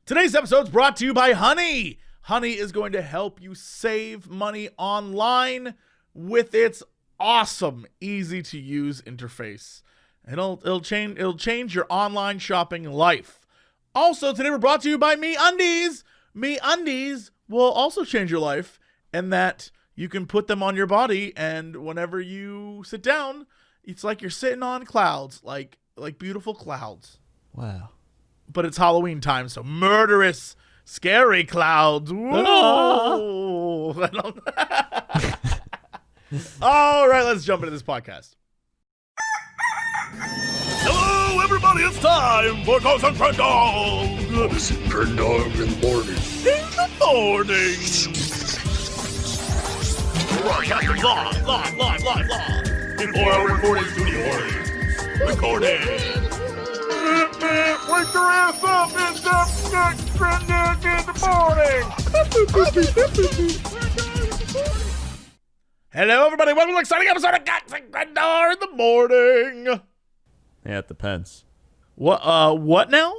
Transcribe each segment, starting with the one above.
Today's episode is brought to you by Honey. Honey is going to help you save money online with its awesome, easy-to-use interface. It'll change your online shopping life. Also, today we're brought to you by MeUndies. MeUndies will also change your life in that you can put them on your body, and whenever you sit down, it's like you're sitting on clouds, like beautiful clouds. Wow. But it's Halloween time, so murderous, scary clouds. Whoa. All right, let's jump into this podcast. Hello, everybody. It's time for Ghost and Crendor. This is Crendor in the morning. In the morning. Live. In 4-hour recording studio. Recording. Wake your ass up! It's Crendor in the morning! Hello, everybody. Welcome to an exciting episode of Ghost and Crendor in the morning. Yeah, it depends. What now?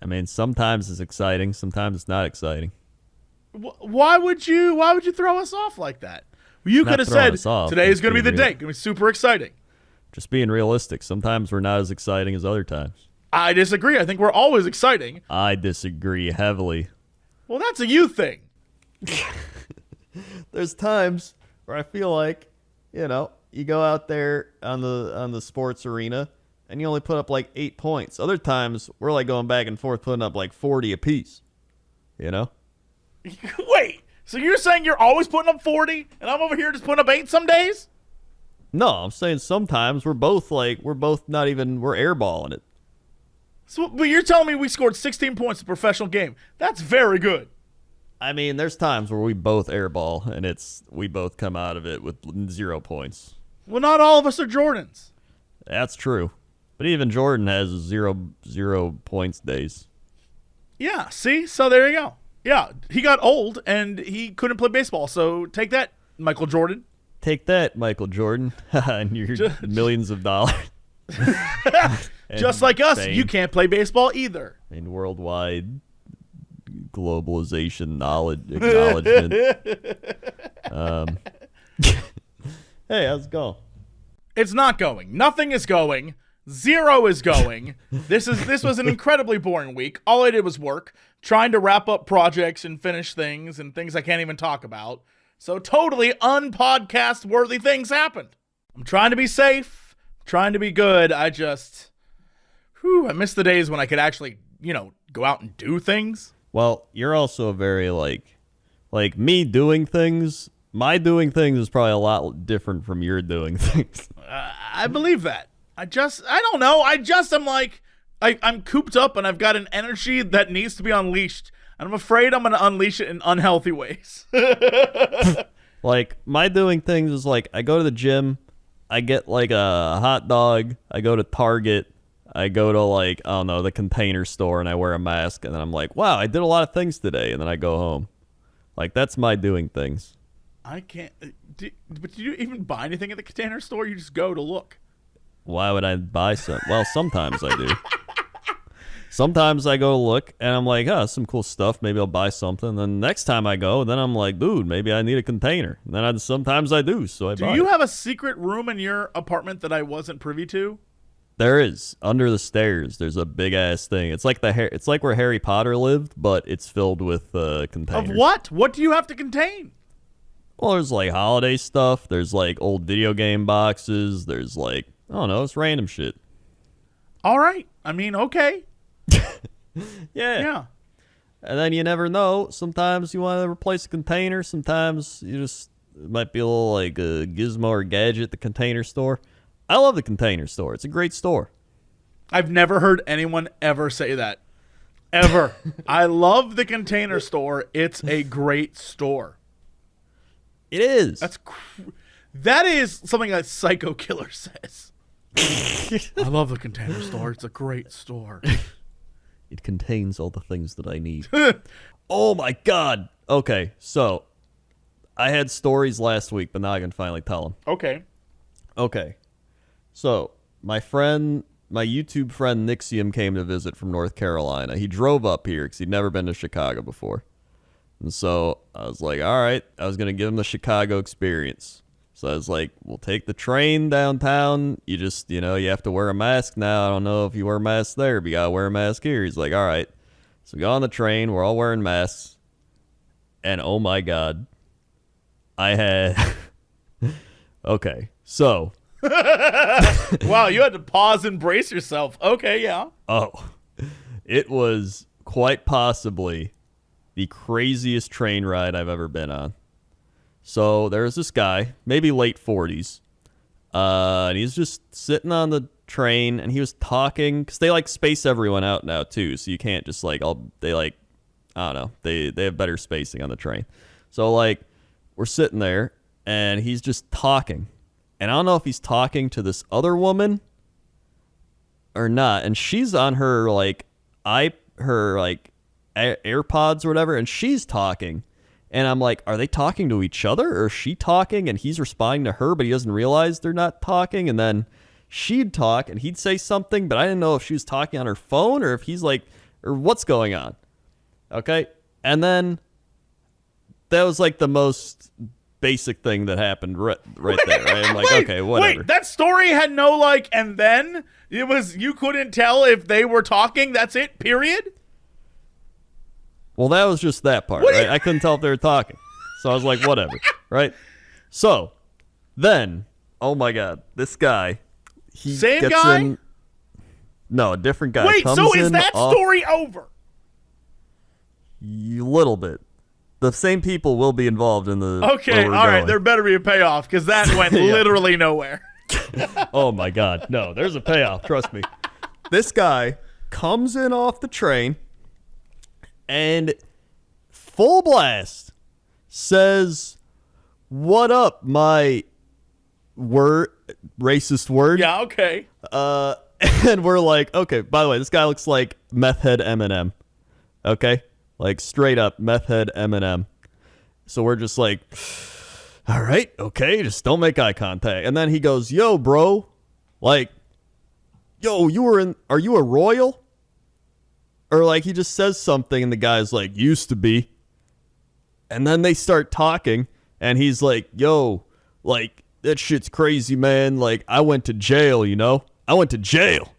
I mean, sometimes it's exciting, sometimes it's not exciting. Why would you throw us off like that? You could have said today is going to be the day. Going to be super exciting. Just being realistic. Sometimes we're not as exciting as other times. I disagree. I think we're always exciting. I disagree heavily. Well, that's a you thing. There's times where I feel like, you go out there on the sports arena and you only put up like 8 points. Other times we're like going back and forth putting up like 40 apiece. Wait, so you're saying you're always putting up 40 and I'm over here just putting up 8 some days? No, I'm saying sometimes we're airballing it. So, but you're telling me we scored 16 points in a professional game. That's very good. I mean, there's times where we both airball and we both come out of it with 0 points. Well, not all of us are Jordans. That's true. But even Jordan has 0 points days. Yeah, see? So there you go. Yeah, he got old and he couldn't play baseball. So take that, Michael Jordan. Take that, Michael Jordan, and your millions of dollars. Just like us, fame. you can't play baseball either. And worldwide globalization acknowledgement. Hey, how's it going? It's not going. Nothing is going. 0 is going. This was an incredibly boring week. All I did was work, trying to wrap up projects and finish things and things I can't even talk about. So totally unpodcast worthy things happened. I'm trying to be safe, trying to be good. I miss the days when I could actually, go out and do things. Well, you're also very like me doing things. My doing things is probably a lot different from your doing things. I believe that. I don't know. I'm like, I'm cooped up and I've got an energy that needs to be unleashed. And I'm afraid I'm going to unleash it in unhealthy ways. Like, my doing things is like, I go to the gym, I get like a hot dog, I go to Target, I go to like, I don't know, the Container Store, and I wear a mask, and then I'm like, wow, I did a lot of things today, and then I go home. Like, that's my doing things. I can't, but do you even buy anything at the Container Store? You just go to look. Why would I buy some? Well, sometimes I do. Sometimes I go look, and I'm like, some cool stuff. Maybe I'll buy something. Then next time I go, then I'm like, dude, maybe I need a container. And then sometimes I do, so I buy it. Do you have a secret room in your apartment that I wasn't privy to? There is. Under the stairs, there's a big-ass thing. It's like it's like where Harry Potter lived, but it's filled with containers. Of what? What do you have to contain? Well, there's like holiday stuff. There's like old video game boxes. There's like, I don't know, it's random shit. All right. I mean, okay. Yeah. And then you never know. Sometimes you want to replace a container. Sometimes it might be a little like a gizmo or gadget at the Container Store. I love the Container Store. It's a great store. I've never heard anyone ever say that. Ever. I love the Container Store. It's a great store. It is. That is something that Psycho Killer says. I love the Container Store. It's a great store. It contains all the things that I need. Oh my God. Okay, so I had stories last week, but now I can finally tell them. Okay. Okay. So my friend my YouTube friend Nixium came to visit from North Carolina. He drove up here because he'd never been to Chicago before. And so I was like, all right, I was going to give him the Chicago experience. So I was like, we'll take the train downtown. You just, you have to wear a mask now. I don't know if you wear a mask there, but you got to wear a mask here. He's like, all right. So we go on the train. We're all wearing masks. And oh my God, I had... Okay, so... Wow, you had to pause and brace yourself. Okay, yeah. Oh, it was quite possibly the craziest train ride I've ever been on. So there's this guy, maybe late 40s, and he's just sitting on the train, and he was talking, because they space everyone out now too, so you can't just I don't know, they have better spacing on the train. So we're sitting there, and he's just talking. And I don't know if he's talking to this other woman or not. And she's on her AirPods or whatever, and she's talking. And I'm like, are they talking to each other, or is she talking and he's responding to her, but he doesn't realize they're not talking? And then she'd talk and he'd say something, but I didn't know if she was talking on her phone or if he's or what's going on. Okay. And then that was the most basic thing that happened right there. Right? I'm like, okay, whatever. Wait, that story had no and then it was, you couldn't tell if they were talking. That's it, period? Well, that was just that part, right? I couldn't tell if they were talking. So I was like, whatever, right? So then, oh my God, this guy, he Same gets guy? in. No, a different guy. Wait, comes so is in that story over? A little bit. The same people will be involved in the. Okay, all right, there better be a payoff, because that went literally nowhere. Oh my God, no, there's a payoff, trust me. This guy comes in off the train and full blast says, "What up, my racist word?" Yeah, okay. And we're like, okay, by the way, this guy looks like meth head Eminem. Okay? Straight up meth head Eminem. So we're just like, all right, okay, just don't make eye contact. And then he goes, yo, bro, yo, are you a royal? Or he just says something and the guy's like, used to be. And then they start talking and he's like, yo, that shit's crazy, man. I went to jail, I went to jail.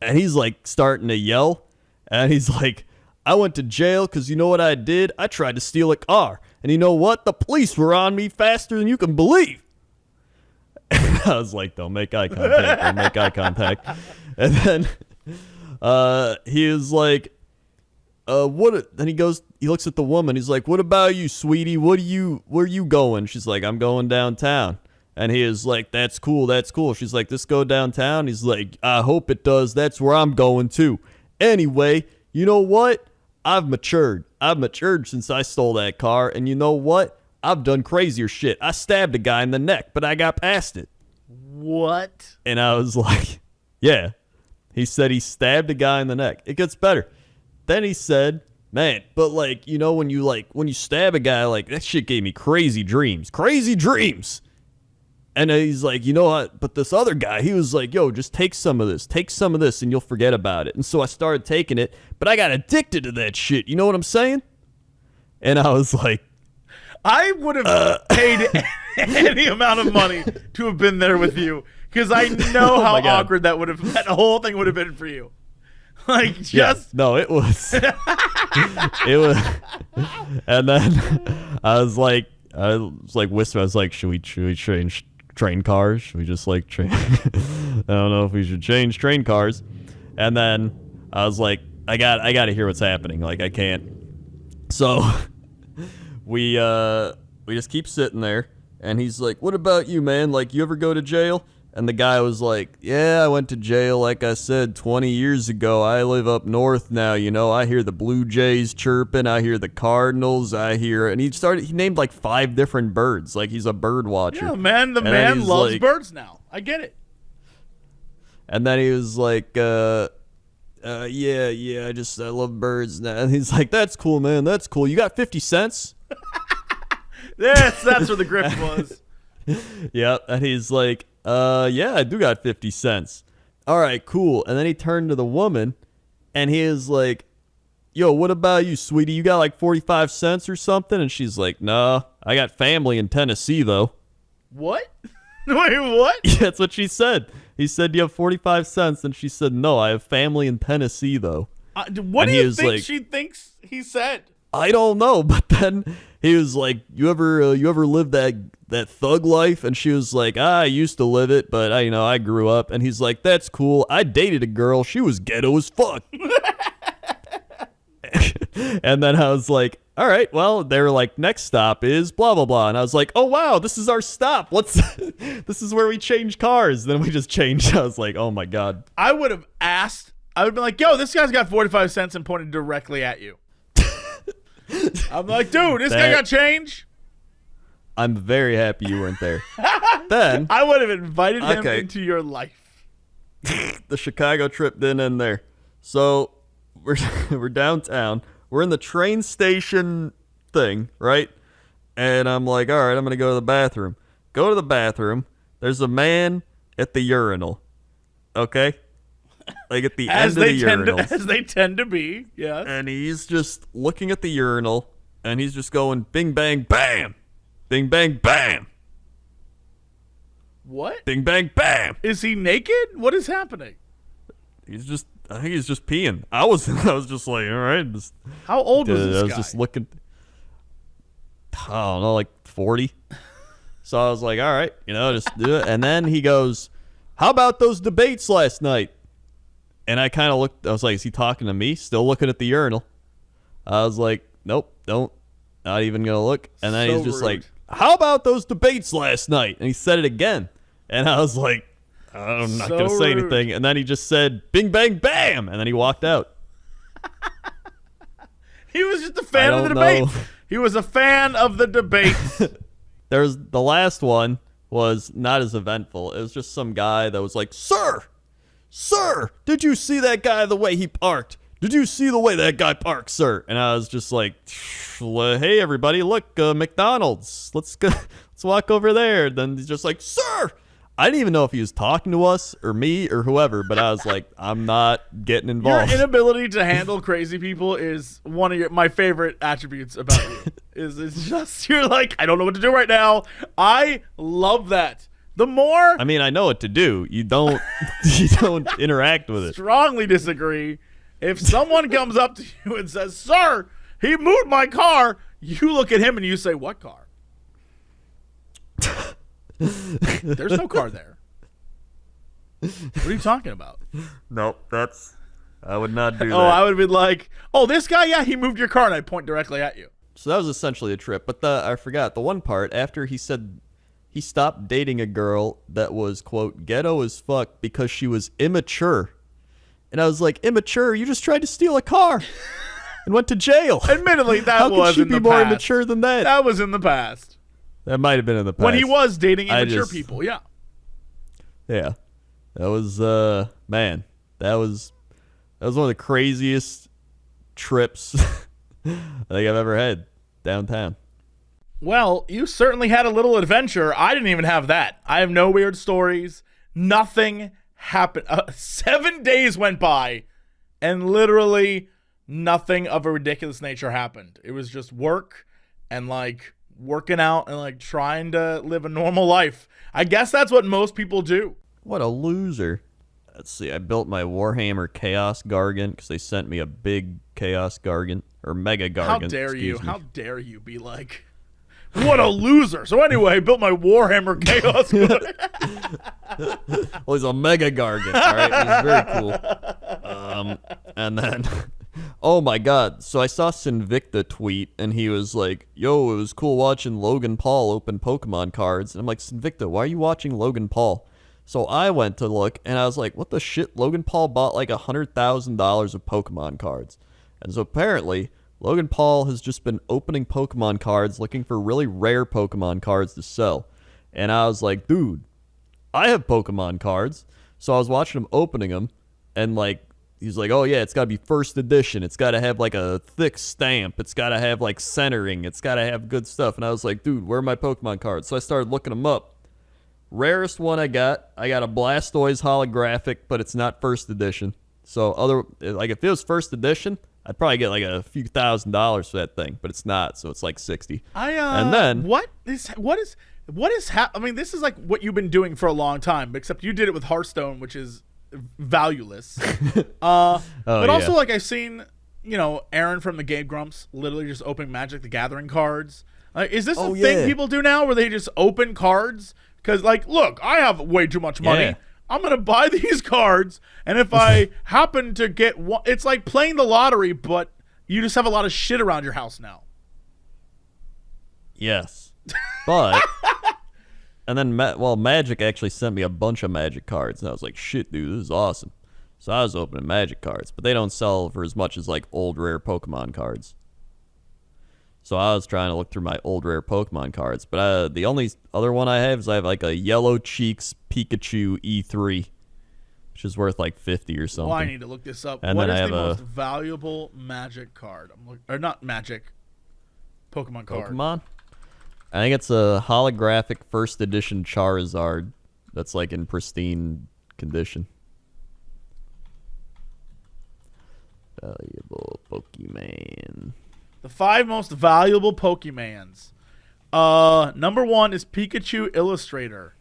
And he's starting to yell. And he's like, I went to jail because you know what I did? I tried to steal a car. And you know what? The police were on me faster than you can believe. And I was like, don't make eye contact. Don't make eye contact. And then he was like, what? Then he looks at the woman. He's like, what about you, sweetie? Where are you going? She's like, I'm going downtown. And he is like, that's cool. That's cool. She's like, this go downtown. He's like, I hope it does. That's where I'm going too. Anyway, you know what? I've matured. I've matured since I stole that car. And you know what? I've done crazier shit. I stabbed a guy in the neck, but I got past it. What? And I was like, yeah. He said he stabbed a guy in the neck. It gets better. Then he said, man, but when you stab a guy, that shit gave me crazy dreams. Crazy dreams. And he's like, you know what? But this other guy, he was like, yo, just take some of this. Take some of this and you'll forget about it. And so I started taking it, but I got addicted to that shit. You know what I'm saying? And I was like, I would have paid any amount of money to have been there with you, because I know how awkward that whole thing would have been for you. No, it was. It was. And then I was like whispering. I was like, should we change train cars? Should we just train? I don't know if we should change train cars. And then I was like, I got to hear what's happening. I can't. So we just keep sitting there, and he's like, what about you, man? You ever go to jail? And the guy was like, yeah, I went to jail, like I said, 20 years ago. I live up north now, I hear the Blue Jays chirping. I hear the Cardinals. And he named 5 different birds. He's a bird watcher. Yeah, man, the man loves birds now. I get it. And then he was like, yeah, I love birds now. And he's like, that's cool, man. That's cool. You got 50 cents? Yes, that's where the grift was. Yeah, and he's like, yeah, I do got 50 cents. all right, cool. And then he turned to the woman, and he is like, yo, what about you, sweetie? You got like 45 cents or something? And she's like, nah, I got family in Tennessee, though. What? Wait, what? Yeah, that's what she said. He said, do you have 45 cents? And she said, no, I have family in Tennessee, though. What and do you think like, she thinks he said? I don't know. But then he was like, you ever live that thug life? And she was like, I used to live it, but I grew up. And he's like, that's cool. I dated a girl. She was ghetto as fuck. And then I was like, all right, well, they were like, next stop is blah, blah, blah. And I was like, oh, wow, this is our stop. This is where we change cars. Then we just changed. I was like, oh, my God. I would have asked. I would have been like, yo, this guy's got 45 cents and pointed directly at you. I'm like, dude, this guy got change. I'm very happy you weren't there. Then I would have invited him into your life. The Chicago trip didn't end there. So we're downtown. We're in the train station thing, right? And I'm like, all right, I'm going to go to the bathroom. Go to the bathroom. There's a man at the urinal. Okay? Like at the end of the urinal. As they tend to be, yeah. And he's just looking at the urinal, and he's just going bing, bang, bam. Bing, bang, bam. What? Bing, bang, bam. Is he naked? What is happening? I think he's just peeing. I was just like, all right. How old was this guy? I was just looking. I don't know, like 40. So I was like, all right, just do it. And then he goes, how about those debates last night? And I kind of looked. I was like, is he talking to me? Still looking at the urinal. I was like, nope, don't. Not even going to look. And then he's just like, how about those debates last night? And he said it again. And I was like, I'm not going to say anything. And then he just said, bing, bang, bam. And then he walked out. He was just a fan of the debate. He was a fan of the debate. The last one was not as eventful. It was just some guy that was like, Sir, did you see that guy the way he parked? Did you see the way that guy parked, sir? And I was just like, hey, everybody, look, McDonald's. Let's go. Let's walk over there. Then he's just like, sir. I didn't even know if he was talking to us or me or whoever, but I was like, I'm not getting involved. Your inability to handle crazy people is one of my favorite attributes about you. It's just, you're like, I don't know what to do right now. I love that. The more... I mean, I know what to do. You don't interact with it. Strongly disagree. If someone comes up to you and says, sir, he moved my car, you look at him and you say, what car? There's no car there. What are you talking about? Nope, I would not do that. Oh, I would have been like, oh, this guy, yeah, he moved your car, and I point directly at you. So that was essentially a trip. But I forgot the one part after he said he stopped dating a girl that was, quote, ghetto as fuck because she was immature. And I was like, immature? You just tried to steal a car and went to jail. Admittedly, that How was could she in be the more past. immature than that? That was in the past. That might have been in the past. When he was dating immature people, yeah. Yeah. That was, man, that was one of the craziest trips I think I've ever had downtown. Well, you certainly had a little adventure. I didn't even have that. I have no weird stories. Nothing happened. 7 days went by, and literally nothing of a ridiculous nature happened. It was just work and, like, working out and, like, trying to live a normal life. I guess that's what most people do. What a loser. Let's see. I built my Warhammer Chaos Gargant because they sent me a big Chaos Gargant, or Mega Gargant. How dare you? How dare you be like, what a loser. So anyway, I built my Warhammer Chaos Gargant. Well, he's a Mega Gargant. All right. He's very cool. And then... Oh my god. So I saw Sinvicta tweet and he was like, yo, it was cool watching Logan Paul open Pokemon cards. And I'm like, Sinvicta, why are you watching Logan Paul? So I went to look and I was like, what the shit? Logan Paul bought like $100,000 of Pokemon cards. And so apparently Logan Paul has just been opening Pokemon cards looking for really rare Pokemon cards to sell. And I was like, dude, I have Pokemon cards. So I was watching him opening them and like, he's like, oh, yeah, it's got to be first edition. It's got to have, like, a thick stamp. It's got to have, like, centering. It's got to have good stuff. And I was like, dude, where are my Pokemon cards? So I started looking them up. rarest one I got a Blastoise holographic, but it's not first edition. So if it was first edition, I'd probably get like a few $1,000s for that thing, but it's not. So it's like 60. And then what is I mean, this is like what you've been doing for a long time, except you did it with Hearthstone, which is valueless. But also, like, I've seen, Aaron from the Game Grumps literally just open Magic the Gathering cards. Is this a thing people do now where they just open cards? Because, like, look, I have way too much money. Yeah. I'm going to buy these cards, and if I happen to get one, it's like playing the lottery, but you just have a lot of shit around your house now. Yes. But, and then, Magic actually sent me a bunch of Magic cards, and I was like, shit, dude, this is awesome. So I was opening Magic cards, but they don't sell for as much as, like, old rare Pokemon cards. So I was trying to look through my old rare Pokemon cards, but the only other one I have is I have like a Yellow Cheeks Pikachu E3, which is worth like 50 or something. Well, I need to look this up. And what then is I the have most valuable Magic card? Or not Magic, Pokemon card. Pokemon? I think it's a holographic first edition Charizard that's like in pristine condition. Valuable Pokemon. The 5 most valuable Pokemans. Number 1 is Pikachu Illustrator.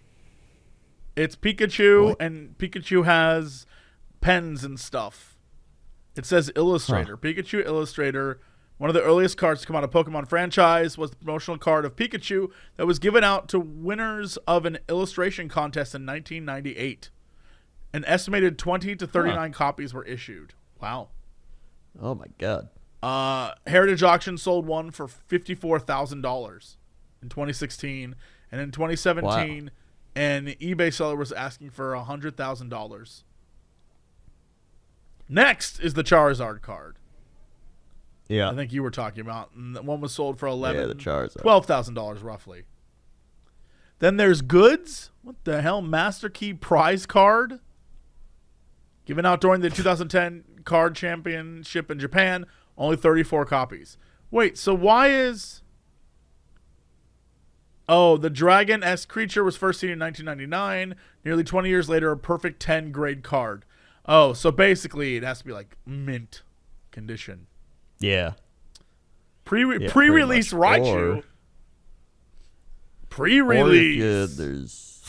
It's Pikachu, and Pikachu has pens and stuff. It says Illustrator. Pikachu Illustrator, one of the earliest cards to come out of Pokemon franchise, was the promotional card of Pikachu that was given out to winners of an illustration contest in 1998. An estimated 20 to 39 copies were issued. Wow. Oh my god. Heritage Auction sold one for $54,000 in 2016, and in 2017, an eBay seller was asking for $100,000. Next is the Charizard card. Yeah. I think you were talking about, and that one was sold for $12,000 roughly. Then there's Goods. What the hell? Master Key prize card, given out during the 2010 Card Championship in Japan. Only 34 copies. Wait, so why is... Oh, the Dragon-esque creature was first seen in 1999. Nearly 20 years later, a perfect 10 grade card. Oh, so basically it has to be like mint condition. Yeah. Pre-release Raichu. Pre-release.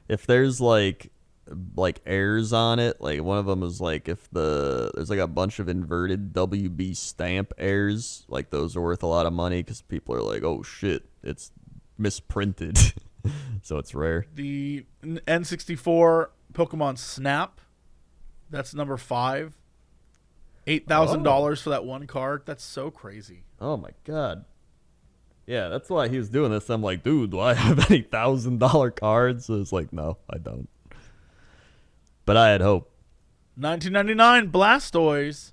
If there's like airs on it, like one of them is like if there's like a bunch of inverted WB stamp airs, like those are worth a lot of money because people are like, oh shit, it's misprinted. So it's rare. The N64 Pokemon Snap, that's number 5. $8,000 for that one card. That's so crazy. Oh my god. Yeah, that's why he was doing this. I'm like, dude, do I have any $1,000 cards? So it's like, no, I don't. But I had hope. 1999 Blastoise,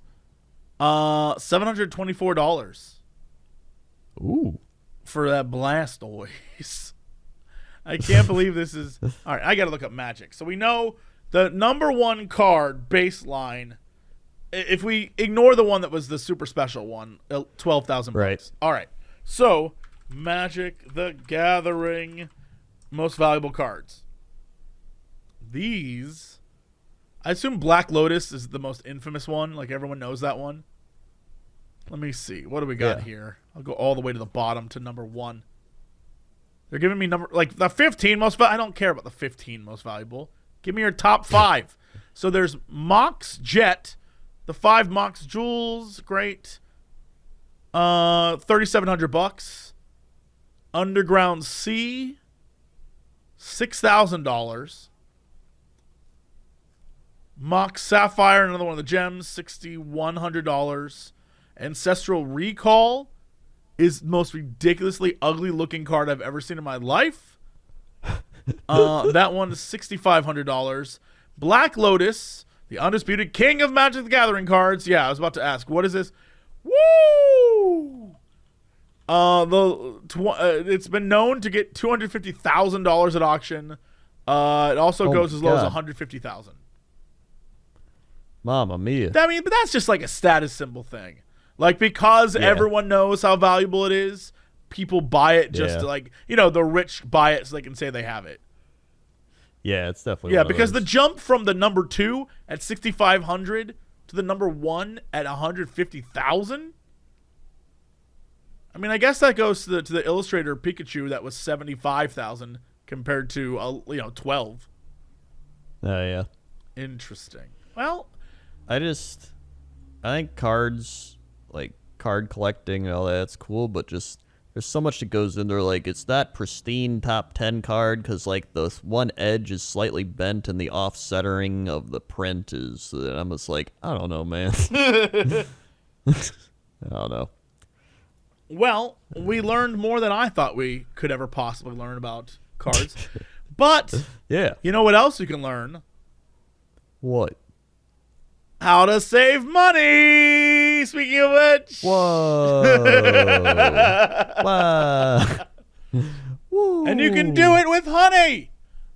$724. Ooh. For that Blastoise. I can't believe this is... All right, I got to look up Magic. So we know the number 1 card baseline, if we ignore the one that was the super special one, 12,000 bucks. Right. All right. So, Magic the Gathering, most valuable cards. These... I assume Black Lotus is the most infamous one. Like, everyone knows that one. Let me see. What do we got here? I'll go all the way to the bottom to number 1. They're giving me the 15 most valuable. I don't care about the 15 most valuable. Give me your top 5. So there's Mox Jet, the 5 Mox Jewels, great. $3,700. Underground Sea, $6,000. Mox Sapphire, another one of the gems, $6,100. Ancestral Recall is the most ridiculously ugly looking card I've ever seen in my life. That one is $6,500. Black Lotus, the undisputed king of Magic the Gathering cards. Yeah, I was about to ask, what is this? Woo! It's been known to get $250,000 at auction. It also goes as low as $150,000. Mamma mia. I mean, but that's just like a status symbol thing. Like, because everyone knows how valuable it is, people buy it just to, like, the rich buy it so they can say they have it. Yeah, it's definitely Yeah, one of because the those. jump from the number 2 at 6,500 to the number 1 at 150,000. I mean, I guess that goes to the Illustrator Pikachu that was 75,000 compared to 12. Yeah. Interesting. Well, I think cards, like card collecting and all that's cool, but just there's so much that goes in there. Like, it's that pristine top 10 card because, like, the one edge is slightly bent and the offsetting of the print is. I'm just like, I don't know, man. I don't know. well, we learned more than I thought we could ever possibly learn about cards. But Yeah. you know what else you can learn? What? How to save money. Speaking of which. Whoa. Wow. Woo. And you can do it with Honey.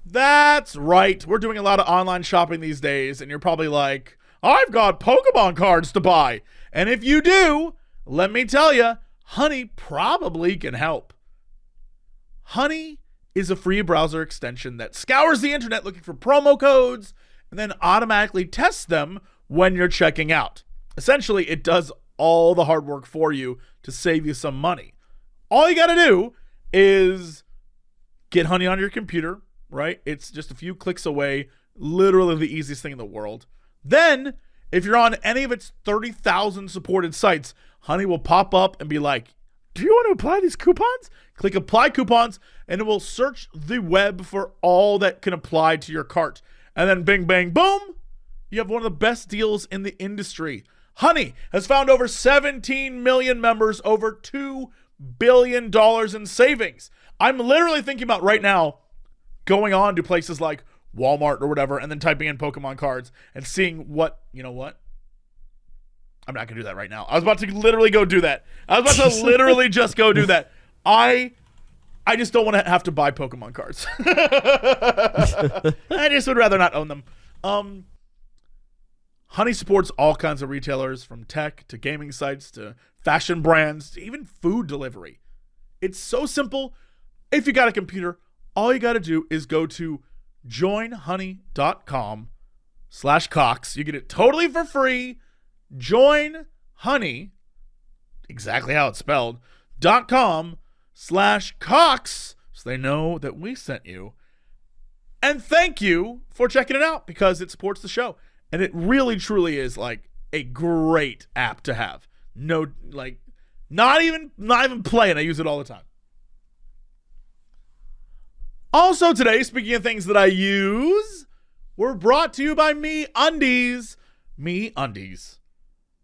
That's right. We're doing a lot of online shopping these days, and you're probably like, I've got Pokemon cards to buy. And if you do, let me tell you, Honey probably can help. Honey is a free browser extension that scours the internet looking for promo codes and then automatically tests them when you're checking out. Essentially, it does all the hard work for you to save you some money. All you got to do is get Honey on your computer, right? It's just a few clicks away, literally the easiest thing in the world. Then, if you're on any of its 30,000 supported sites, Honey will pop up and be like, do you want to apply these coupons? Click apply coupons, and it will search the web for all that can apply to your cart. And then bing, bang, boom, you have one of the best deals in the industry. Honey has found over 17 million members, over $2 billion in savings. I'm literally thinking about right now going on to places like Walmart or whatever and then typing in Pokemon cards and seeing what, you know what? I'm not going to do that right now. I was about to literally go do that. I was about to literally just go do that. I just don't want to have to buy Pokemon cards. I just would rather not own them. Honey supports all kinds of retailers, from tech to gaming sites to fashion brands to even food delivery. It's so simple. If you got a computer, all you got to do is go to joinhoney.com/Cox. You get it totally for free. Join Honey, exactly how it's spelled, .com/Cox, so they know that we sent you. And thank you for checking it out because it supports the show. And it really, truly is like a great app to have. No, like, not even playing. I use it all the time. Also today, speaking of things that I use, we're brought to you by MeUndies. MeUndies.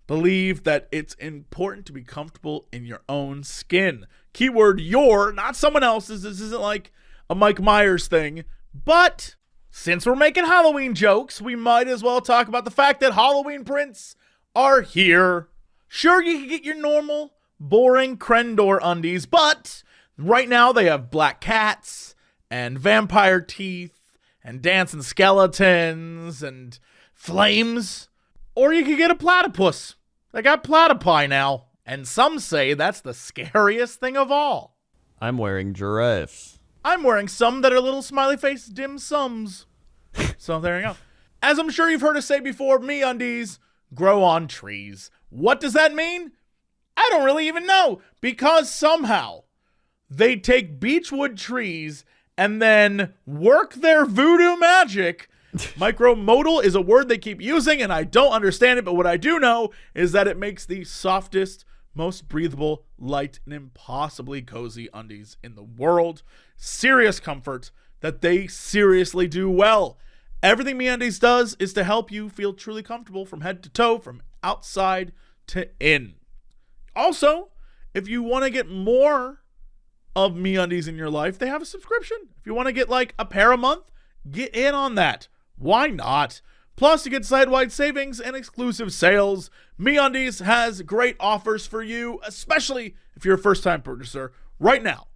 Believe that it's important to be comfortable in your own skin. Keyword your, not someone else's. This isn't like a Mike Myers thing. But since we're making Halloween jokes, we might as well talk about the fact that Halloween prints are here. Sure, you can get your normal, boring Crendor undies, but right now they have black cats and vampire teeth and dancing skeletons and flames. Or you could get a platypus. They got platypi now. And some say that's the scariest thing of all. I'm wearing giraffes. I'm wearing some that are little smiley face dim sums. So there you go. As I'm sure you've heard us say before, MeUndies grow on trees. What does that mean? I don't really even know. Because somehow they take beechwood trees and then work their voodoo magic. Micromodal is a word they keep using, and I don't understand it, but what I do know is that it makes the softest, most breathable, light, and impossibly cozy undies in the world. Serious comfort that they seriously do well. Everything MeUndies does is to help you feel truly comfortable from head to toe, from outside to in. Also, if you want to get more of MeUndies in your life, they have a subscription. If you want to get like a pair a month, get in on that. Why not? Plus, you get site-wide savings and exclusive sales. MeUndies has great offers for you, especially if you're a first-time purchaser. Right now,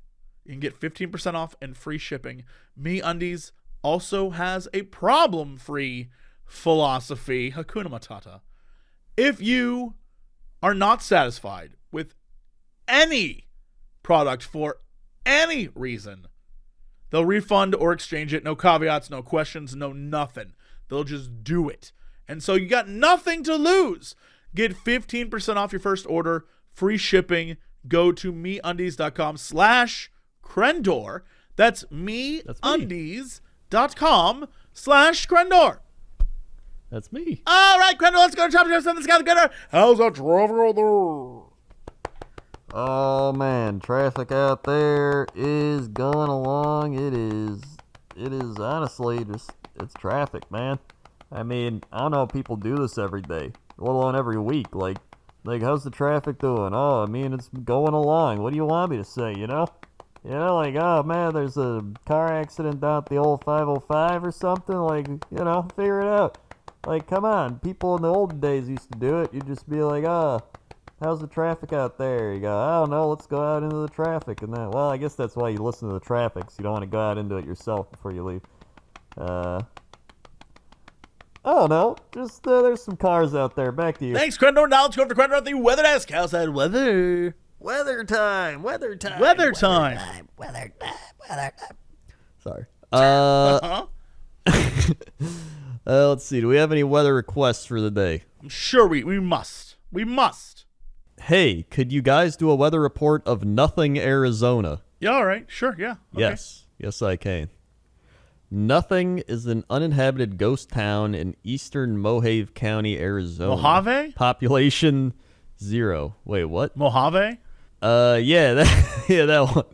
you can get 15% off and free shipping. MeUndies also has a problem-free philosophy, Hakuna Matata. If you are not satisfied with any product for any reason, They'll refund or exchange it. No caveats, no questions, no nothing. They'll just do it. And so you got nothing to lose. Get 15% off your first order, free shipping. Go to meundies.com/Crendor. That's meundies.com/Crendor. That's me. All right, Crendor, let's go to Chapter 7. Let's go to Crendor. How's that traffic out there? Oh man, traffic out there is going along. It is honestly just, it's traffic, man. I mean, I don't know if people do this every day, let alone every week. Like how's the traffic doing? Oh, I mean, it's going along. What do you want me to say, you know? You know, like, oh man, there's a car accident down at the old 505 or something. Like, you know, figure it out. Like, come on. People in the old days used to do it. You'd just be like, oh, how's the traffic out there? You go, I don't know, let's go out into the traffic. And then, well, I guess that's why you listen to the traffic, so you don't want to go out into it yourself before you leave. I don't know. Just, there's some cars out there. Back to you. Thanks, Crendor. Now let's go for Crendor at the weather desk. How's that weather? Weather time. Sorry. Let's see. Do we have any weather requests for the day? I'm sure we must. We must. Hey, could you guys do a weather report of Nothing, Arizona? Yeah, all right. Sure, yeah. Okay. Yes, I can. Nothing is an uninhabited ghost town in eastern Mojave County, Arizona. Mojave? Population 0. Wait, what? Mojave? Yeah, that one.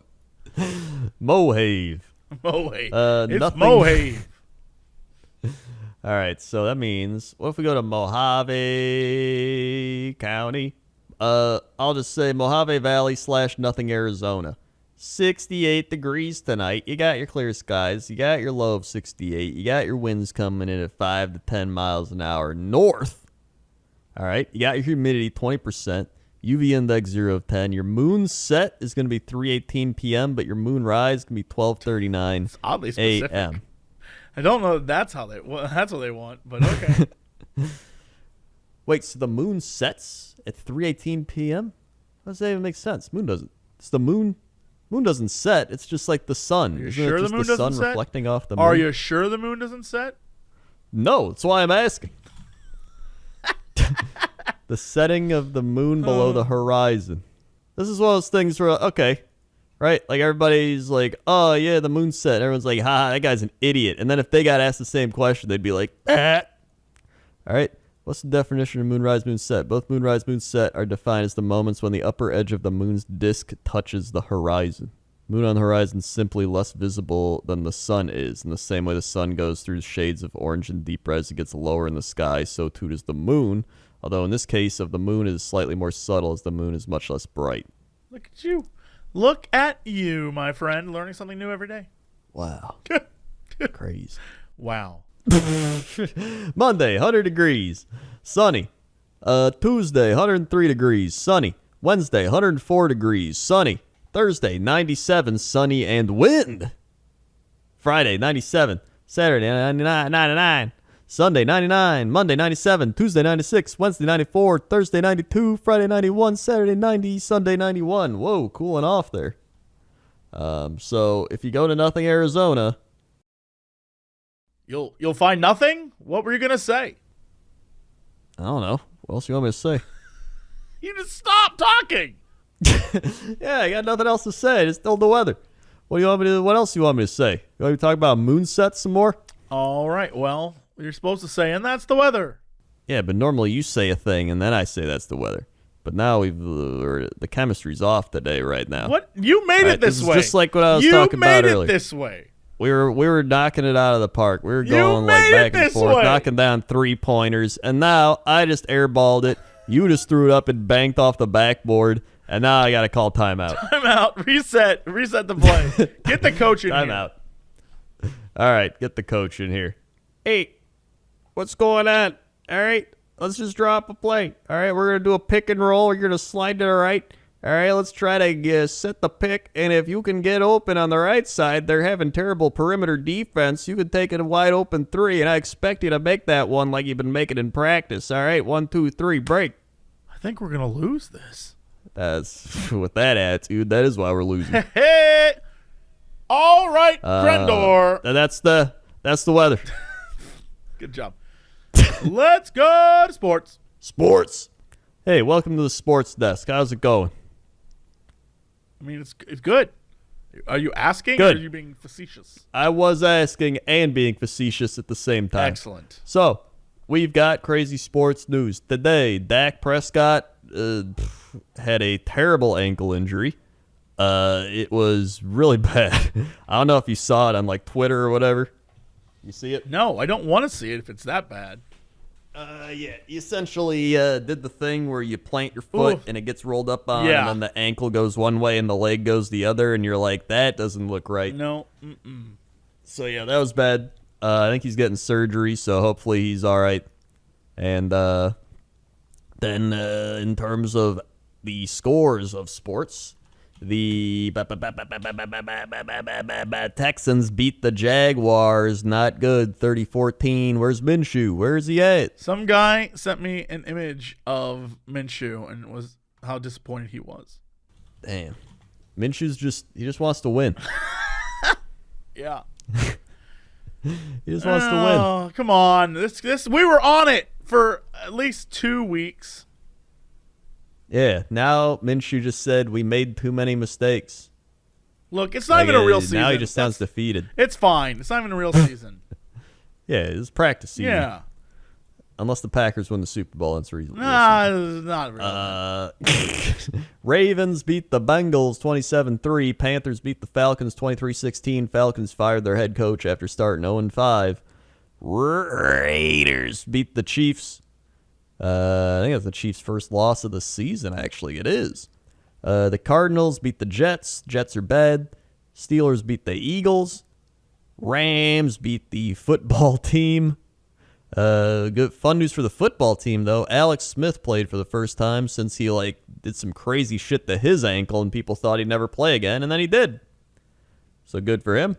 Mojave. Mojave. It's nothing. Mojave. All right, so that means, what if we go to Mojave County? I'll just say Mojave Valley / Nothing, Arizona. 68 degrees tonight. You got your clear skies. You got your low of 68. You got your winds coming in at 5 to 10 miles an hour north. All right, you got your humidity 20%. UV index 0 of 10. Your moon set is going to be 3:18 p.m., but your moon rise is going to be 12:39 It's oddly specific. a.m. I don't know if that's what they want, but okay. Wait, so the moon sets at 3:18 p.m.? How does that even make sense? Moon doesn't. It's the moon. Moon doesn't set. It's just like the sun. Are you Isn't sure it the just moon the sun doesn't set? reflecting off the moon? Are you sure the moon doesn't set? No, that's why I'm asking. The setting of the moon below the horizon. This is one of those things where, okay, right? Like everybody's like, oh yeah, the moon set. Everyone's like, ha, that guy's an idiot. And then if they got asked the same question, they'd be like, ah. All right. What's the definition of moonrise, moon set? Both moonrise, moon set are defined as the moments when the upper edge of the moon's disk touches the horizon. Moon on the horizon is simply less visible than the sun is. In the same way the sun goes through shades of orange and deep red as it gets lower in the sky, so too does the moon. Although in this case of the moon, it is slightly more subtle as the moon is much less bright. Look at you. Look at you, my friend, learning something new every day. Wow. Crazy. Wow. Monday, 100 degrees. Sunny. Tuesday, 103 degrees. Sunny. Wednesday, 104 degrees. Sunny. Thursday, 97, sunny, and wind. Friday, 97. Saturday, 99. Sunday, 99. Monday, 97. Tuesday, 96. Wednesday, 94. Thursday, 92. Friday, 91. Saturday, 90. Sunday, 91. Whoa, cooling off there. So if you go to Nothing, Arizona, You'll find nothing? What were you gonna say? I don't know. What else you want me to say? You just stop talking. Yeah, I got nothing else to say. Just still the weather. What else do you want me to say? You want me to talk about moon sets some more? All right. Well, you're supposed to say, and that's the weather. Yeah, but normally you say a thing and then I say that's the weather. But now the chemistry's off today right now. What? You made it this way. Just like what I was talking about earlier. You made it this way. We were knocking it out of the park. We were going like back and forth, knocking down 3-pointers, and now I just airballed it. You just threw it up and banked off the backboard, and now I got to call timeout. Timeout. Reset the play. Get the coach in here. Timeout. All right, get the coach in here. Hey, what's going on? All right, let's just drop a play. All right, we're going to do a pick and roll. You're going to slide to the right. All right, let's try to set the pick, and if you can get open on the right side, they're having terrible perimeter defense. You can take it a wide open 3, and I expect you to make that one like you've been making in practice. All right, 1, 2, 3, break. I think we're going to lose this. That's with that attitude, that is why we're losing. All right, Crendor. That's the weather. Good job. Let's go to sports. Sports. Hey, welcome to the sports desk. How's it going? I mean, it's good. Are you asking Good. or are you being facetious? I was asking and being facetious at the same time. Excellent. So, we've got crazy sports news today. Dak Prescott had a terrible ankle injury. It was really bad. I don't know if you saw it on like Twitter or whatever. You see it? No, I don't want to see it if it's that bad. Yeah. You essentially did the thing where you plant your foot and it gets rolled up on, Yeah. and then the ankle goes one way and the leg goes the other, and you're like, that doesn't look right. No. So yeah, that was bad. I think he's getting surgery, so hopefully he's all right. And then in terms of the scores of sports, the Texans beat the Jaguars. Not good. 30-14. Where's Minshew? Where's he at? Some guy sent me an image of Minshew and was how disappointed he was. Damn. Minshew's he just wants to win. Yeah. He just wants to win. Oh, come on. This we were on it for at least 2 weeks. Yeah, now Minshew just said we made too many mistakes. Look, it's not even a real season. Now he just sounds defeated. It's fine. It's not even a real season. Yeah, it's practice season. Yeah. Unless the Packers win the Super Bowl, it's reasonable. Nah, it's not really. Ravens beat the Bengals 27-3. Panthers beat the Falcons 23-16. Falcons fired their head coach after starting 0-5. Raiders beat the Chiefs. I think that's the Chiefs' first loss of the season, actually. It is. The Cardinals beat the Jets. Jets are bad. Steelers beat the Eagles. Rams beat the football team. Good fun news for the football team, though. Alex Smith played for the first time since he did some crazy shit to his ankle, and people thought he'd never play again, and then he did. So good for him.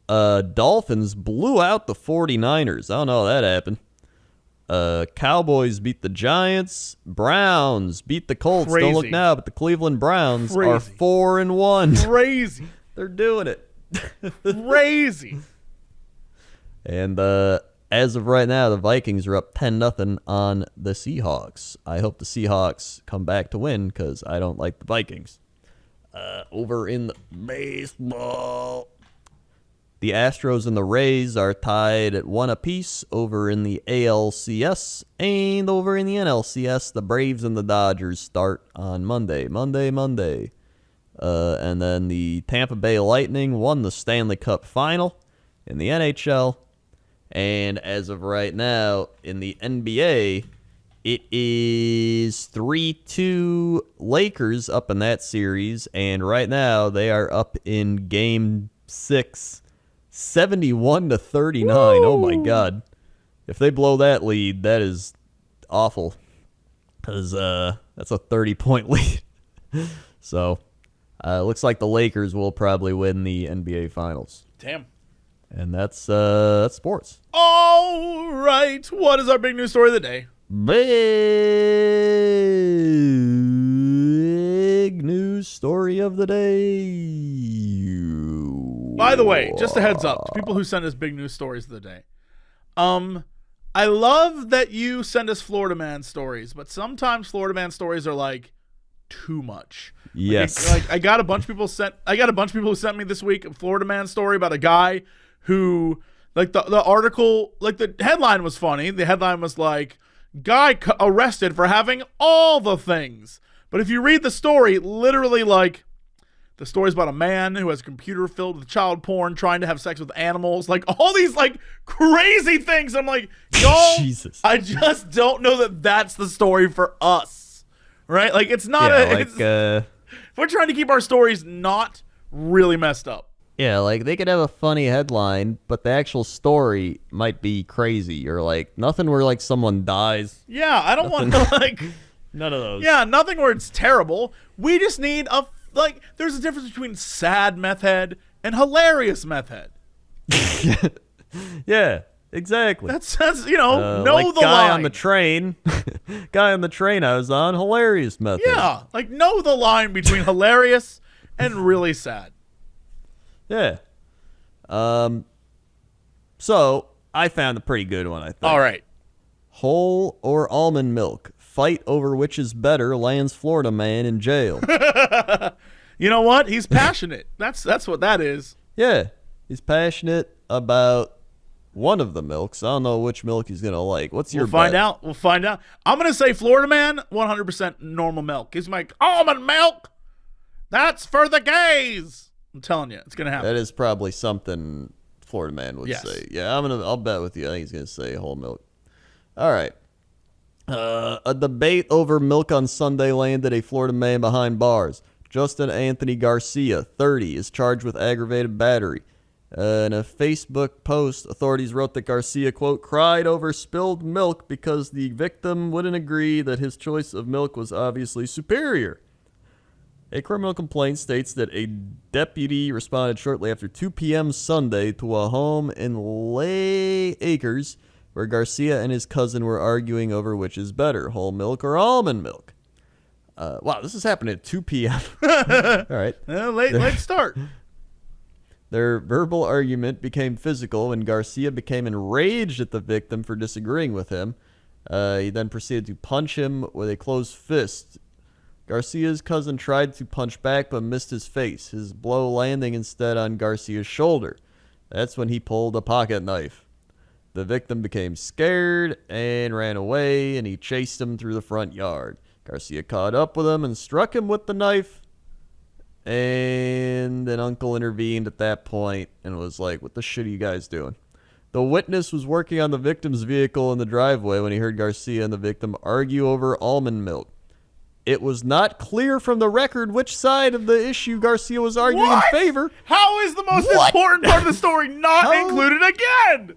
Dolphins blew out the 49ers. I don't know how that happened. Cowboys beat the Giants. Browns beat the Colts. Crazy. Don't look now, but the Cleveland Browns are Crazy. 4-1. Crazy. They're doing it. Crazy. And as of right now, the Vikings are up 10-0 on the Seahawks. I hope the Seahawks come back to win because I don't like the Vikings. Over in the baseball, the Astros and the Rays are tied at 1 apiece over in the ALCS. And over in the NLCS, the Braves and the Dodgers start on Monday. And then the Tampa Bay Lightning won the Stanley Cup final in the NHL. And as of right now, in the NBA, it is 3-2 Lakers up in that series. And right now, they are up in Game 6. 71-39. Woo! Oh my God! If they blow that lead, that is awful. Because that's a 30-point lead. So looks like the Lakers will probably win the NBA Finals. Damn. And that's sports. All right. What is our big news story of the day? Big news story of the day. By the way, just a heads up to people who send us big news stories of the day. I love that you send us Florida Man stories, but sometimes Florida Man stories are too much. Yes. I got a bunch of people who sent me this week a Florida Man story about a guy who the article, the headline was funny. The headline was guy arrested for having all the things. But if you read the story, literally the story's about a man who has a computer filled with child porn, trying to have sex with animals, all these crazy things. I'm y'all, Jesus. I just don't know that that's the story for us, right? It's not if we're trying to keep our stories not really messed up. Yeah, they could have a funny headline, but the actual story might be crazy or nothing where someone dies. Yeah, I don't want to None of those. Yeah, nothing where it's terrible. We just need a there's a difference between sad meth head and hilarious meth head. Yeah, exactly. That's know the guy line on the train. Guy on the train I was on, hilarious method. Yeah, know the line between hilarious and really sad. Yeah. So I found a pretty good one, I think. All right. Whole or almond milk? Fight over which is better lands Florida man in jail. You know what? He's passionate. That's what that is. Yeah. He's passionate about one of the milks. I don't know which milk he's going to like. What's your We'll find bet? out. We'll find out. I'm going to say Florida man, 100% normal milk. He's like, almond milk? That's for the gays. I'm telling you, it's going to happen. That is probably something Florida man would Yes. say. Yeah, I'll bet with you. I think he's going to say whole milk. All right. A debate over milk on Sunday landed a Florida man behind bars. Justin Anthony Garcia, 30, is charged with aggravated battery. In a Facebook post, authorities wrote that Garcia, quote, cried over spilled milk because the victim wouldn't agree that his choice of milk was obviously superior. A criminal complaint states that a deputy responded shortly after 2 p.m. Sunday to a home in Lay Acres where Garcia and his cousin were arguing over which is better, whole milk or almond milk. Wow, this is happening at 2 p.m. All right. Late start. Their verbal argument became physical when Garcia became enraged at the victim for disagreeing with him. He then proceeded to punch him with a closed fist. Garcia's cousin tried to punch back but missed his face, his blow landing instead on Garcia's shoulder. That's when he pulled a pocket knife. The victim became scared and ran away, and he chased him through the front yard. Garcia caught up with him and struck him with the knife. And an uncle intervened at that point and was like, what the shit are you guys doing? The witness was working on the victim's vehicle in the driveway when he heard Garcia and the victim argue over almond milk. It was not clear from the record which side of the issue Garcia was arguing What? in favor. How is the most important part of the story not included again?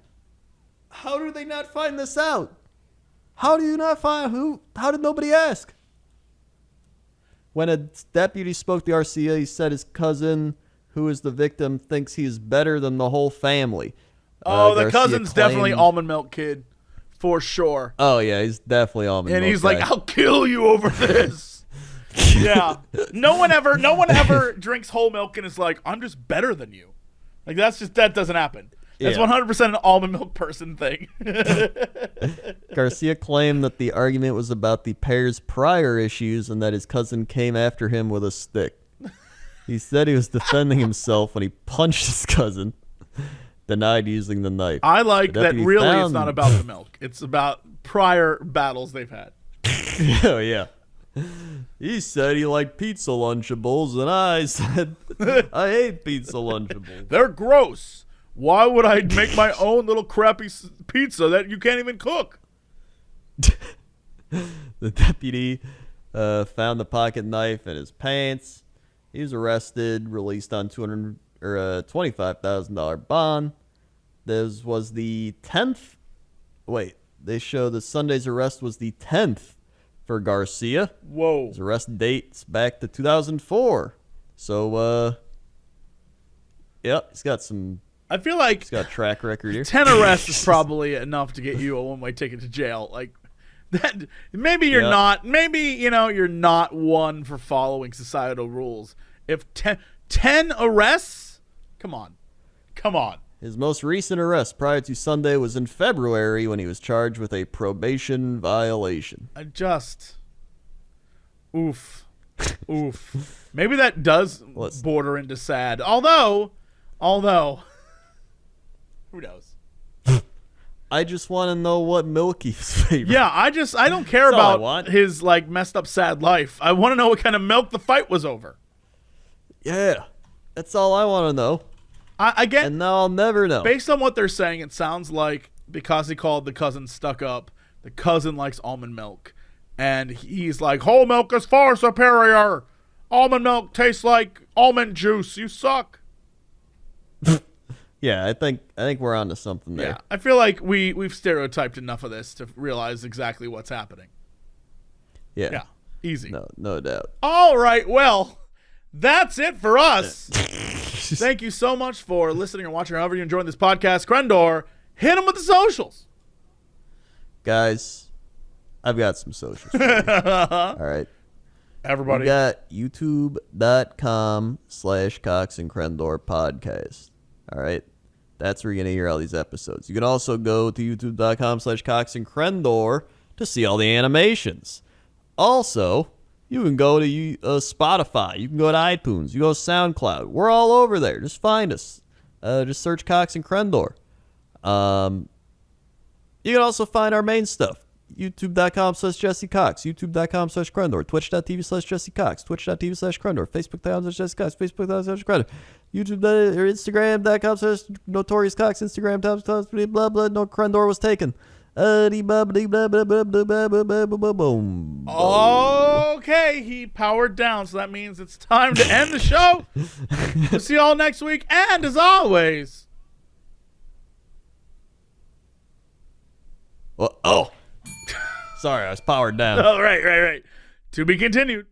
How did they not find this out? How do you not find who? How did nobody ask? When a deputy spoke to Garcia, he said his cousin, who is the victim, thinks he is better than the whole family. Oh, the Garcia cousin's definitely claimed- almond milk kid. For sure. Oh, yeah, he's definitely almond And milk he's guy. like, I'll kill you over this. Yeah. No one ever drinks whole milk and is like, I'm just better than you. Like that doesn't happen. That's Yeah. 100% an almond milk person thing. Garcia claimed that the argument was about the pair's prior issues and that his cousin came after him with a stick. He said he was defending himself when he punched his cousin, denied using the knife. I like The that deputy really it's found- not about the milk. It's about prior battles they've had. Oh, yeah. He said he liked pizza Lunchables, and I said, I hate pizza Lunchables. They're gross. Why would I make my own little crappy pizza that you can't even cook? The deputy found the pocket knife in his pants. He was arrested, released on $25,000 bond. This was the 10th. Wait, they show that Sunday's arrest was the 10th for Garcia. Whoa. His arrest dates back to 2004. So, yep, he's got I feel like a track record here. 10 arrests is probably enough to get you a one-way ticket to jail. Like that. Maybe you're Yeah. not. Maybe you're not one for following societal rules. If 10 arrests, come on. His most recent arrest prior to Sunday was in February when he was charged with a probation violation. Oof. Maybe that does border into sad. Although, who knows? I just want to know what Milky's favorite. Yeah, I don't care That's all I about want. his like messed up sad life. I want to know what kind of milk the fight was over. Yeah, that's all I want to know. Again, And now I'll never know. based on what they're saying, it sounds like because he called the cousin stuck up, the cousin likes almond milk. And he's like, whole milk is far superior. Almond milk tastes like almond juice. You suck. Yeah, I think we're onto something there. Yeah, I feel like we've stereotyped enough of this to realize exactly what's happening. Yeah, easy. No doubt. All right, well, that's it for us. Thank you so much for listening or watching, however you're enjoying this podcast. Crendor, hit him with the socials. Guys, I've got some socials for you. All right. Everybody. We got youtube.com/Cox and Crendor podcast. All right. That's where you're going to hear all these episodes. You can also go to youtube.com/Cox and Crendor to see all the animations. Also, you can go to Spotify. You can go to iTunes. You go to SoundCloud. We're all over there. Just find us. Just search Cox and Crendor. You can also find our main stuff. YouTube.com/Jesse Cox, YouTube.com/Crendor, Twitch.tv/Jesse Cox, Twitch.tv/Crendor, Facebook.com/Jesse Cox, Facebook.com/Crendor, YouTube or Instagram.com/Notorious Cox, Instagram.com blah blah. No, Crendor was taken. Okay, he powered down, so that means it's time to end the show. We'll see you all next week, and as always. Oh. Sorry, I was powered down. Oh, right. To be continued.